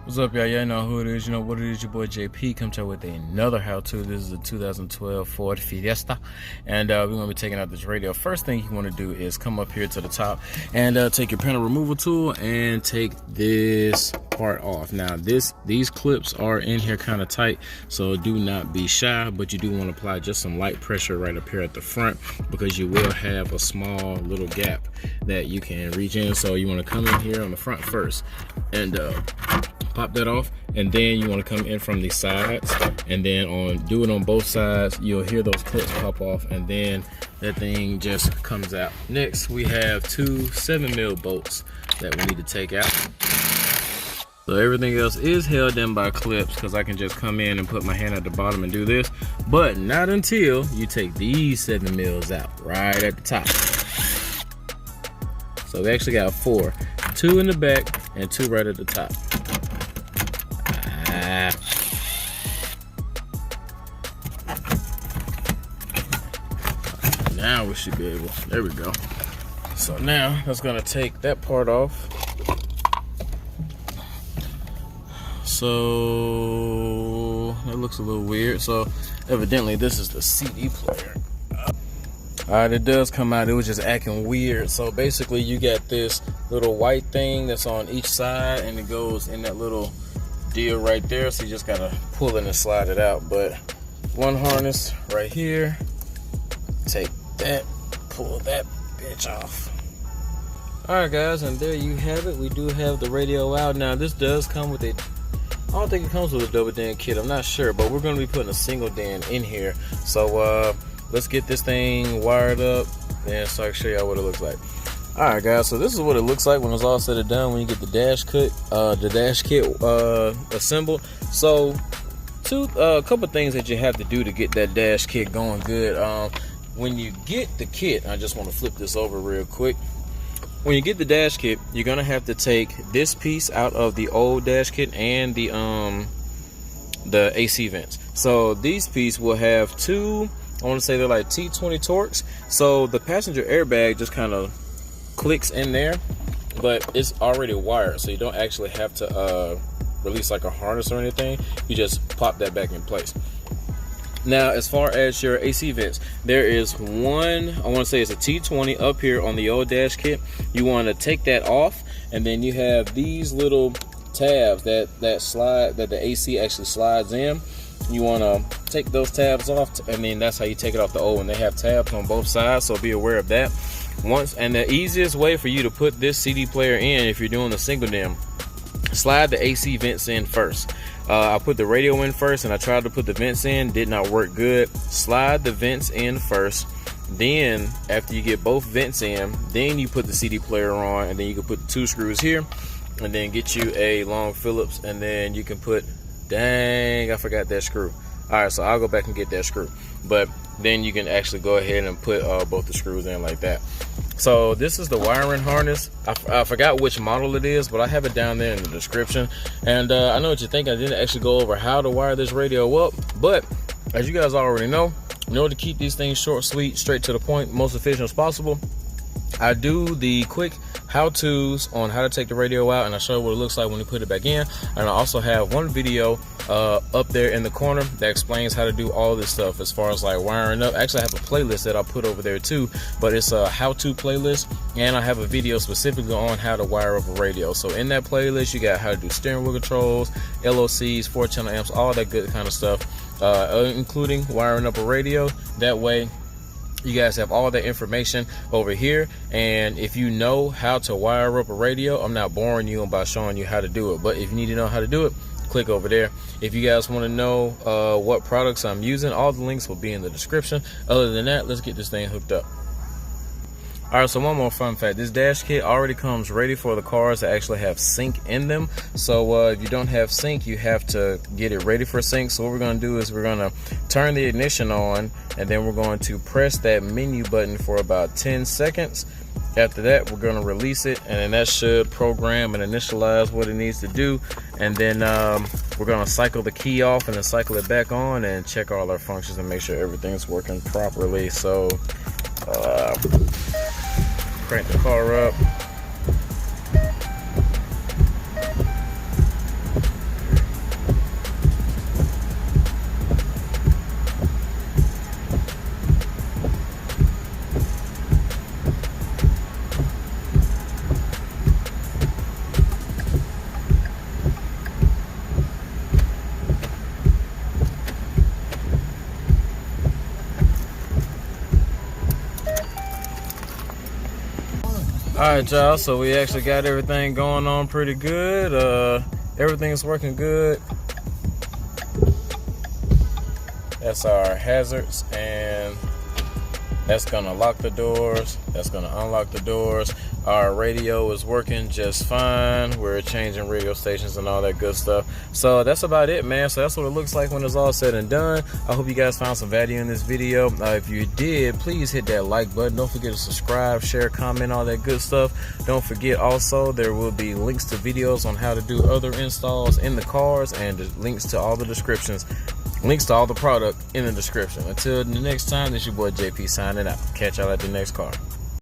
What's up, y'all? Y'all know who it is. You know what it is. Your boy JP come to you with another how-to. This is a 2012 Ford Fiesta, and we're gonna be taking out this radio. First thing you want to do is come up here to the top and take your panel removal tool and take this part off. Now these clips are in here kind of tight, so do not be shy, but you do want to apply just some light pressure right up here at the front, because you will have a small little gap that you can reach in. So you want to come in here on the front first and pop that off, and then you want to come in from the sides, and then do it on both sides. You'll hear those clips pop off, and then that thing just comes out. Next, we have two 7mm bolts that we need to take out. So everything else is held in by clips, because I can just come in and put my hand at the bottom and do this, but not until you take these 7mm out right at the top. So we actually got four, two in the back and two right at the top. Now we should be able, there we go. So now that's gonna take that part off. So that looks a little weird. So evidently this is the CD player. Alright, it does come out. It was just acting weird. So basically you got this little white thing that's on each side, and it goes in that little deal right there. So you just gotta pull it and slide it out. But one harness right here, take that, pull that bitch off. Alright guys, and there you have it. We do have the radio out. Now this does come with a, I don't think it comes with a double DIN kit, I'm not sure, but we're going to be putting a single DIN in here. So let's get this thing wired up and so I can show y'all what it looks like. Alright guys, so this is what it looks like when it's all said and done, when you get the dash kit assembled. So a couple things that you have to do to get that dash kit going good. When you get the kit, I just want to flip this over real quick. When you get the dash kit, you're gonna have to take this piece out of the old dash kit and the AC vents. So these pieces will have two, I want to say they're like T20 Torx. So the passenger airbag just kind of clicks in there, but it's already wired, so you don't actually have to release like a harness or anything. You just pop that back in place. Now, as far as your AC vents, there is one, I want to say it's a T20 up here on the old dash kit. You want to take that off, and then you have these little tabs that slide, that the AC actually slides in. You want to take those tabs off, and then that's how you take it off the old one. They have tabs on both sides, so be aware of that. And the easiest way for you to put this CD player in, if you're doing the single DIN, slide the AC vents in first. I put the radio in first, and I tried to put the vents in, did not work good. Slide the vents in first, then after you get both vents in, then you put the CD player on, and then you can put the two screws here, and then get you a long Phillips, and then you can put, dang, I forgot that screw. Alright, so I'll go back and get that screw, but then you can actually go ahead and put both the screws in like that. So this is the wiring harness. I forgot which model it is, but I have it down there in the description. And I know what you think, I didn't actually go over how to wire this radio up, but as you guys already know, in order to keep these things short, sweet, straight to the point, most efficient as possible, I do the quick how-tos on how to take the radio out, and I show you what it looks like when you put it back in. And I also have one video up there in the corner that explains how to do all this stuff as far as like wiring up. Actually, I have a playlist that I'll put over there too, but it's a how-to playlist, and I have a video specifically on how to wire up a radio. So in that playlist, you got how to do steering wheel controls, LOCs, 4-channel amps, all that good kind of stuff, including wiring up a radio. That way you guys have all that information over here, and if you know how to wire up a radio, I'm not boring you by showing you how to do it, but if you need to know how to do it, click over there. If you guys want to know what products I'm using, all the links will be in the description. Other than that, let's get this thing hooked up. Alright, so one more fun fact. This dash kit already comes ready for the cars that actually have sync in them. So if you don't have sync, you have to get it ready for sync. So what we're going to do is we're going to turn the ignition on, and then we're going to press that menu button for about 10 seconds. After that, we're going to release it, and then that should program and initialize what it needs to do. And then we're going to cycle the key off and then cycle it back on and check all our functions and make sure everything's working properly. So crank the car up. Alright, y'all, so we actually got everything going on pretty good. Everything's working good. That's our hazards, and that's gonna lock the doors, that's gonna unlock the doors. Our radio is working just fine. We're changing radio stations and all that good stuff. So that's about it, man. So that's what it looks like when it's all said and done. I hope you guys found some value in this video. If you did, please hit that like button. Don't forget to subscribe, share, comment, all that good stuff. Don't forget also, there will be links to videos on how to do other installs in the cars, and links to all the descriptions. Links to all the product in the description. Until the next time, this is your boy JP signing out. Catch y'all at the next car.